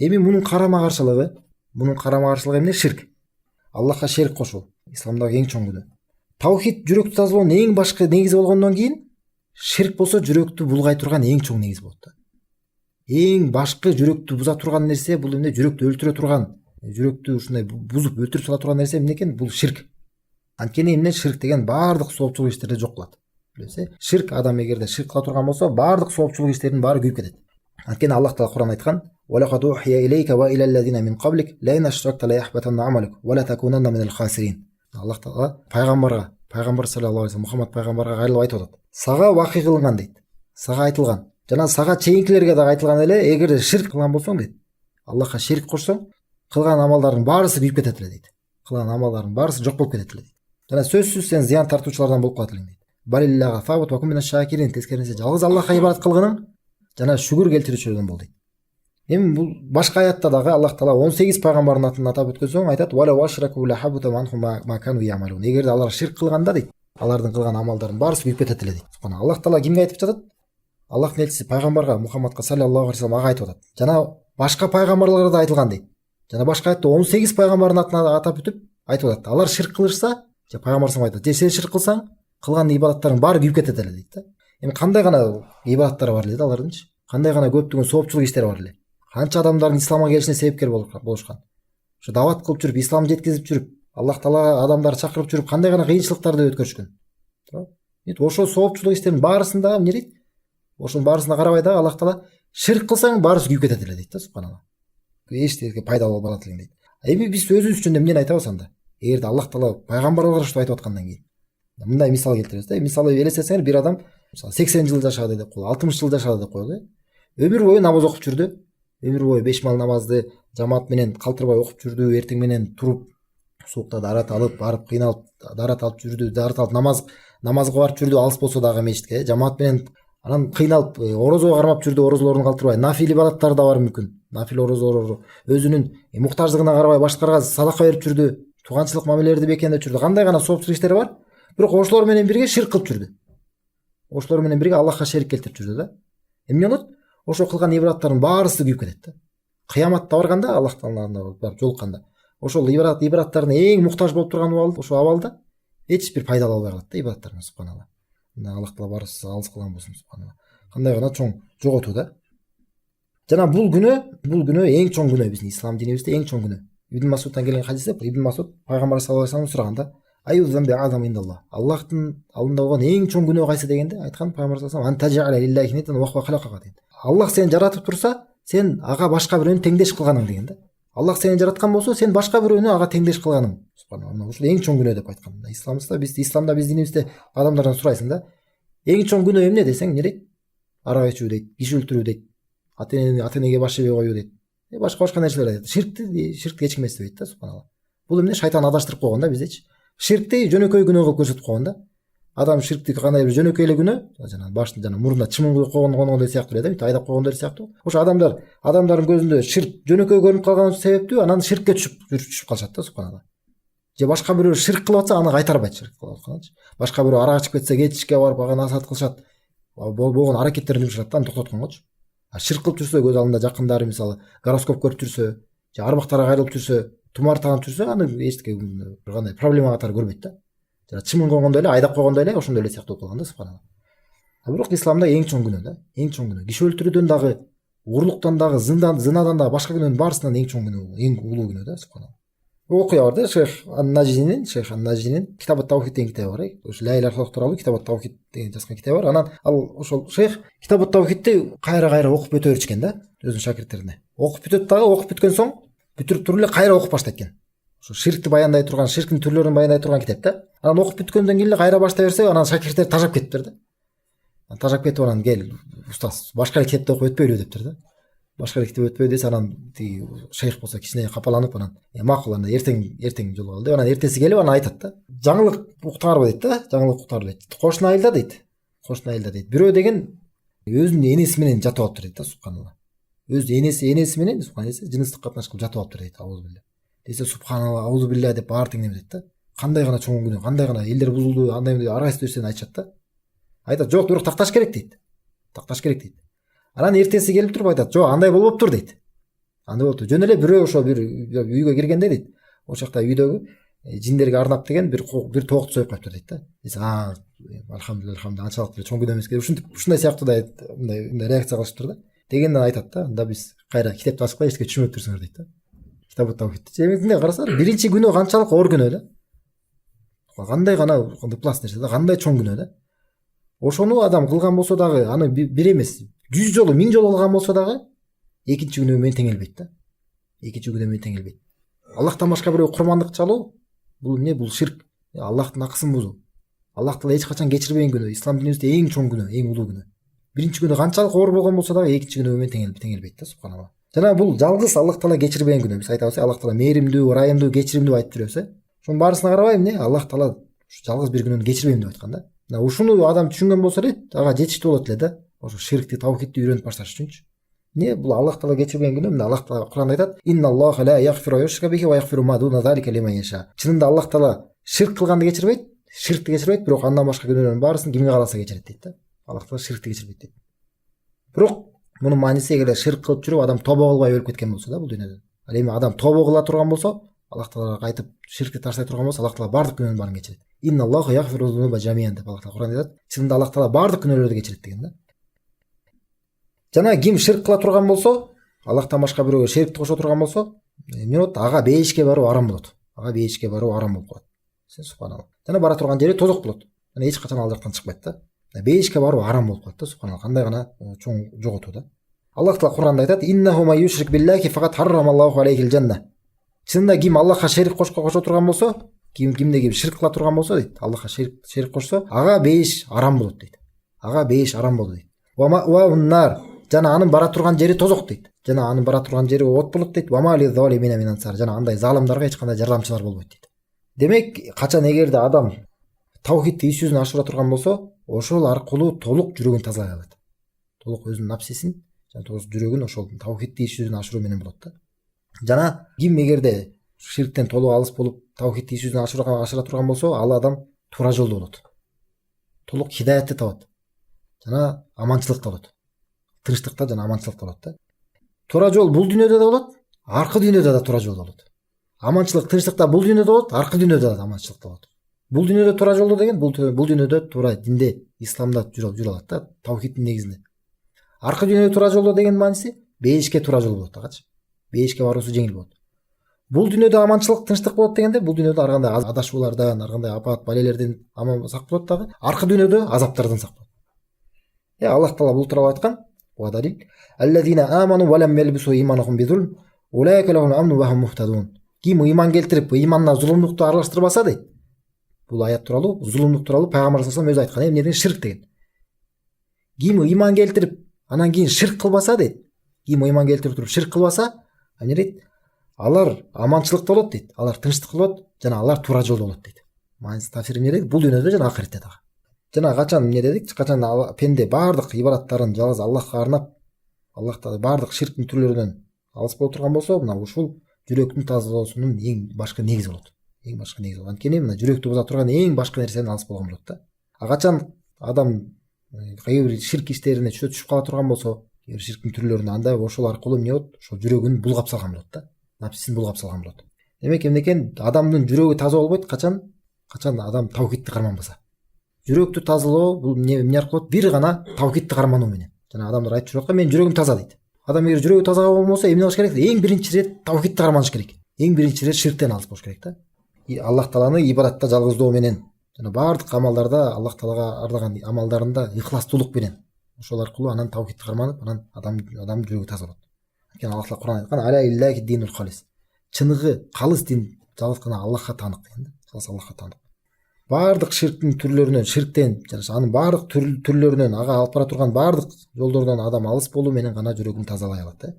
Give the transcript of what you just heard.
Эми мунун карама каршылыгы эмне? Ширк. Аллахка шерик кошуу. Исламдагы эң чоң күнөө. Таухид жүрөктү тазалоонун эң башкы негизи болгондон кийин ширк болсо жүрөктү булгай турган эң чоң негиз болот да. Эң башкы жүрөктү буза турган нерсе бул эмне? Жүрөктү өлтүрө турган, жүрөктү ушундай бузуп өлтүрүп сала турган нерсе эмне экен? Бул ширк. Анткени эмне? Ширк деген баардык соопчулук иштерди жок кылат. Билесиз, ширк адам эгерде ширк кыла турган болсо, баардык соопчулук иштердин баары күйүп кетет. Анткени Аллах Таала Кур'ан айткан: "Валакад ухия илейка ва илаллазина мин qablик ла ин ашракта ла яхбатанна амалук ва ла такунанна минал хасирин." Аллах Таала пайгамбар саллаллаху алейхи Мухаммад пайгамбарга кайрылып айтып атат. Сага вахий кылынган дейт. Сага айтылган. Жана сага чейинкилерге да айтылган эле, эгерде ширк кылган болсоң дейт, Аллахка шерик кошсоң, кылган амалдардын баарысы күйүп кетет эле дейт. Кылган амалдардын баарысы жок болуп кетет эле дейт. Жана сөзсүз сен зыян тартуучулардан болуп калат элең дейт. Балиллага фабут ва кум минаш шакирин. Тескерисинче жалгыз Аллахка ибадат кылгының жана шүгүр келтирүүчүлөрдөн бол дейт. Эми бул башка аятта дагы Аллах Таала 18 пайгамбардын атын атап өткөн соң айтат: "Ва ла вашраку ла хабута манхум ма кану ямалун." Эгерде алар ширк кылганда дейт, алардын кылган амалдардын баарысы күйүп кетет эле дейт. Аллах Таала кимге айтып жатат? Аллахтын элчиси пайгамбарга Мухаммадка саллаллаху алейхи вассалам ага айтып атат. Жана башка пайгамбарларга да айтылган дейт. Жана башка аятта 18 пайгамбардын атын атап өтүп айтып атат. Алар ширк кылышса, же пайгамбар салам айтат: "Же сен ширк кылсаң, кылган ибадаттарың баары күйүп кетет эле" дейт да. Эми кандай гана ибадаттары бар эле да алардынчы? Кандай гана көптөгөн соопчулук иштери бар эле? Канча адамдардын исламга келишине себепкер болушкан. Ушу дават кылып жүрүп, ислам жеткизип жүрүп, Аллах Таала адамдарды чакырып жүрүп, кандай гана кыйынчылыктарды өткөрүшкөн. Ошол соопчулук иштердин баарысында эмне дейт? Ошонун баарысына карабай дагы Аллах Таала ширк кылсаң баарысы күйүп кетет эле дейт да, субханалла. Эчтеке пайда болбот элең дейт. Эми биз өзүбүз үчүн эмнени айтабыз анда? Эгерде Аллах Таала пайгамбарларга ушинтип айтып аткандан кийин мындай мисал келтиребиз да. Мисалы элестетсеңер, бир адам 80 жыл жашады деп коелу, 60 жыл жашады деп коелу. Өмүр бою намаз окуп жүрдү. Өмүр бою 5 мал намазды жамаат менен калтырбай окуп жүрдү. Эртең менен туруп суукта дарат алып, барып кыйналып дарат алып жүрдү. Дарат алып намазга барып жүрдү, алыс болсо дагы мечитке. Жамаат менен анан кыйналып орозого кармап жүрдү, орозолорун калтырбай. Нафил ибадаттар да бар мүмкүн. Нафил орозолор өзүнүн муктаждыгына карабай башкаларга садака берип жүрдү. Туганчылык мамилелерди бекемдеп жүрдү. Кандай гана соопчулук иштери бар. Бирок ошолор менен бирге ширк кылып жүрдү. Ошолор менен бирге Аллахка шерик келтирип жүрдү да. Эмне болот? Ошо кылган ибадаттардын баарысы күйүп кетет да. Кыяматта барганда, Аллах Таалага барып жолукканда, ошол ибадаттардын эң муктаж болуп турган ошол абалда эч бир пайда албай калат да ибадаттардан, субханалла. Аллах Таала баарыбызды алыс кылган болсун, субханалла. Кандай гана чоң жоготуу да. Жана бул күнөө эң чоң күнөө, биздин ислам динибизде эң чоң күнөө. Ибн Масудтан келген хадисте Ибн Масуд пайгамбар саллаллаху алейхи вассалам сураганда: "Аю замби азам индаллах?" Аллахтын алдында болгон эң чоң күнөө кайсы дегенде айткан пайгамбар саллаллаху алейхи вассалам: "Антажаля лиллахи ниддан ва хуа халакака" дейт. Аллах сени жаратып турса, сен ага башка бирөөнү теңдеш кылганың деген да. Аллах сени жараткан болсо, сен башка бирөөнү ага теңдеш кылганың. Субханалла. Ушул эң чоң күнөө деп айткан. Исламда биз динибизде адамдардан сурайсың да. Эң чоң күнөө эмне десең, эмне дейт? Арак ичүү дейт, киши өлтүрүү дейт, ата энеге баш жебей коюу дейт. Башка нерселер дейт. Ширкти эч ким эстебейт да, субханалла. Бул эмне? Шайтан адаштырып койгон да биздечи. Ширкти жөнөкөй күнөө кылып көрсөтүп койгон да. Адам ширкти кандай бир жөнөкөй эле күнөө, жана мурдуна чымын куюп койгондой сыяктуу эле да, айдап койгондой сыяктуу. Ошо адамдардын көзүндө ширк жөнөкөй көрүнүп калган себептүү анан ширкке түшүп калышат да, субханалла. Же башка бирөө ширк кылып атса, аны кайтарбайт ширк кылып атканчы. Башка бирөө арак ичип кетсе, кетишке барып ага насаат кылышат. Болгон аракеттерин жүрүшат да, аны токтотконгочу. Ширк кылып жүрсө, көз алдында жакындары мисалы гороскоп көрүп жүрсө, же арбактарга кайрылып жүрсө, тумар таанып жүрсө, аны эчтеке бир кандай проблема катары көрбөйт да. Жана чымын койгондой эле, айдап койгондой эле, ошондой эле сыяктуу кылган да, субханалла. Бирок исламда эң чоң күнөө да, эң чоң күнөө. Киши өлтүрүүдөн дагы, урлуктан дагы, зынадан дагы, башка күнөөнүн баарысынан эң чоң күнөө, эң улуу күнөө да, субханалла. Окуя бар да, Шейх Ан-Наджинин Китабут Таухид деген китабы бар. Ошо ла иляха илlalloh тууралуу Китабут Таухид деген жазган китабы бар. Анан ал ошол шейх Китабут Таухидти кайра окуп өтө берчү экен да, өзүнүн шакирттерине. Окуп бүтөт дагы, окуп бүткөн соң бүтүрүп туруп эле кайра окуп баштайт экен. Ошо ширкти баяндай турган, ширктин түрлөрүн баяндай турган китап да. Анан окуп бүткөндөн кийин эле кайра баштай берсе, анан шакирттер тажап кетиптир да. Тажап кетип анан кел, устаз, башка китапты окуп өтпөйлү дептир да. Башка китеп өтпөй десе, анан тиги шейх болсо кичине капаланып, анан макул, анда эртең жолугалы деп, анан эртеси келип анан айтат да. Жаңылык уктаарбы дейт да, жаңылык уктаарбы дейт. Кошуна айылда дейт. Бирөө деген өзүнүн энеси менен жатып алыптыр дейт да, субханалла. Өзү энеси менен жыныстык катнаш кылып жатып алыптыр дейт, аузубилля. Десе субханалла, аузубилля деп баары теңдеп дейт да. Кандай гана чоң күнөө, кандай гана элдер бузулду, андай арайсыз нерсени айтышат да. Айтат, жок, бирок такташ керек дейт. Анан эртеси келип туруп айтат, жок, андай болбоптур дейт. андай болот. Жөн эле бирөө ошо бир үйгө киргенде дейт, ошол жакта үйдөгү жиндерге арнап деген бир тоокто союп коюптур дейт да. Алхамдулилла анчалык деле чоң күнөө эмес. Ушундай сыяктуу да мындай реакция кылышыптыр да. Дегенден айтат да, анда биз кайра китепти ачкыла, эчке түшүнбөптүрсүңөр дейт да. Китабы таухид. Эмне карасаңар, биринчи күнөө канчалык оор күнөө да. Кандай гана ыплас нерсе да, кандай чоң күнөө да. Ошону адам кылган болсо дагы, аны бир эмес 100 жолу 1000 жолу кылган болсо дагы экинчи күнөө менен тең келбейт да. Экинчи күнөө менен тең келбейт. Аллахтан башка бирөө курмандык чалуу, бул эмне? Бул ширк. Аллахтын акысын бузуу. Аллах Таала эч качан кечирбеген күнөө, ислам динибизде эң чоң күнөө, эң улуу күнөө. Биринчи күнөө канчалык оор болгон болсо дагы экинчи күнөө менен тең келбейт да, субханалла. Жана бул жалгыз Аллах Таала кечирбеген күнөө. Биз айтабыз, Аллах Таала мээримдүү, ырайымдуу, кечиримдүү айтып жүрөбүз. Ошонун баарысына карабай эмне? Аллах Таала жалгыз бир күнөөнү кечирбейм деп айткан да. Ушуну адам түшүнгөн болсо дейт, ага жетиштүү болот эле да. Ошо ширкти, таухидти үйрөнүп башташ үчүнчү. Не бул Аллах Таала кечирбеген күнөө? Мына Аллах Таала Кур'анда айтат: "Инналлаха ла яғфиру юшрика бихи ва яғфиру ма дуна залика лиман яша." Чынында Аллах Таала ширк кылганды кечирбейт, ширкти кечирбейт, бирок андан башка күнөөнүн баарысын кимге кааласа кечирет дейт да. Аллах Таала ширкти кечирбейт дейт. Бирок мунун мааниси эгер ширк кылып жүрүп адам тобо кылбай өлүп кеткен болсо да, бул дүйнөдөн. Ал эми адам тобо кыла турган болсо, Аллах Таалага кайтып ширкти таштай турган болсо, Аллах Таала бардык күнөөнүн баарын кечирет. Инналлаха яғфиру зунуба жамиан деп Аллах Таала Кур'анда айтат. Чынында Аллах Таала бардык күнөөлөрдү кечирет деген да. Жана ким ширк кыла турган болсо, Аллахтан башка бирөөгө шерикти кошо турган болсо, эмне болот? Ага бейишке баруу арам болот. Ага бейишке баруу арам болуп калат. Субханалла. Жана бара турган жери тозок болот. Жана эч качан ал жактан чыкпайт да. Бейишке баруу арам болуп калат да, субханалла. Кандай гана чоң жоготуу да. Аллах Таала Кур'анда айтат: "Иннаху ма юшрик биллахи фaqat харрамаллаху алейхил жанна." Чынында ким Аллахка шерик кошо турган болсо, кимде ширк кыла турган болсо дейт, Аллахка шерик кошсо, ага бейиш арам болот дейт. Ага бейиш арам болот дейт. Ва уннар, жана анын бара турган жери тозок дейт. Жана анын бара турган жери от болот дейт. Ва ма лизалимина мин ансар, жана андай залымдарга эч кандай жардамчылар болбойт дейт. Демек, качан эгерде адам таухидти иш жүзүнө ашыра турган болсо, ошол аркылуу толук жүрөгүн тазалай алат. Толук өзүнүн напсисин, жана жүрөгүн ошол таухидти иш жүзүнө ашыруу менен болот да. Жана ким эгерде ширктен толук алыс болуп таухидти иш жүзүнө ашыра турган болсо, ал адам туура жолдо болот. Толук хидаятты табат. Жана аманчылыкта болот. Тынчтыкта жана аманчылыкта болот да. Туура жол бул дүйнөдө да болот, аркы дүйнөдө да туура жол болот. Аманчылык, тынчтыкта бул дүйнөдө болот, аркы дүйнөдө да аманчылыкта болот. Бул дүйнөдө туура жолдо деген бул дүйнөдө туура динде, исламда жүрө алат да, таухидтин негизинде. Аркы дүйнөдө туура жолдо деген мааниси бейишке туура жол болот агачы. Бейишке баруусу жеңил болот. Бул дүйнөдө аманчылык, тынчтык болот дегенде, бул дүйнөдө ар кандай адашуулардан, ар кандай апат, балелерден аман сак болот дагы, аркы дүйнөдө азаптардан сак болот. Аллах Таала бул тууралуу айткан: "Ва далил аллазина аману ва лам ялбису иманахум бизулм, улайка лахум амну ва хум мухтадун." Ким иман келтирип, иманына зулумдукту аралаштырбаса дейт. Бул аят тууралуу, зулумдук тууралуу Пайгамбар саллаллаху алейхи ва саллям өзү айткан, эмне деген ширк деген. Ким иман келтирип, анан кийин ширк кылбаса дейт. Ким иман келтирип туруп ширк кылбаса, эмне дейт? Алар аманчылыкта болот дейт. Алар тынчтыкта болот, жана алар туура жолдо болот дейт. Мааниси тафсир эмне дейт? Бул дүйнөдө жана ахиретте дагы. Жана качан эмне дедик? Качан пенде бардык ибадаттарын жалгыз Аллахка арнап, Аллахта бардык ширктин түрлөрүнөн алыс боло турган болсо, мына ушул жүрөктүн тазалоосунун эң башкы негизи болот. Эң башкы негизи болот. Анткени мына жүрөктү буза турган эң башкы нерседен алыс болгон болот да. Качан адам кайбыр ширк иштерине түшүп кала турган болсо, ширктин түрлөрүнө, анда ошол аркылуу эмне болот? Ошол жүрөгүн булгап салган болот да. Напсисин булгап салган болот. Демек эмне экен? Адамдын жүрөгү таза болбойт качан адам таухидти карманбаса. Жүрөктү тазалоо бул эмне аркылуу? Бир гана таухидти кармануу менен. Жана адамдар айтып жүрөт, "Менин жүрөгүм таза" дейт. Адам эгер жүрөгү таза болбосо, эмне кылыш керек? Эң биринчи ирет таухидти карманыш керек. Эң биринчи ирет ширктен алыс болуш керек да. Аллах Тааланы ибадатта жалгыздоо менен, жана бардык амалдарда Аллах Таалага ардаган амалдарында ихластуулук менен. Ошол аркылуу анан таухидти карманып, анан адам жүрөгү таза болот. Анткени Аллах Таала Кур'ан айткан: "Аля иллахи динул халис." Чыныгы, калыс дин жалгыз гана Аллахка таандык деген да. Жалгыз Аллахка таандык. Бардык ширктин түрлөрүнөн, ширктен жана анын бардык түрлөрүнөн, ага алып бара турган бардык жолдордон адам алыс болуу менен гана жүрөгүн тазалай алат да.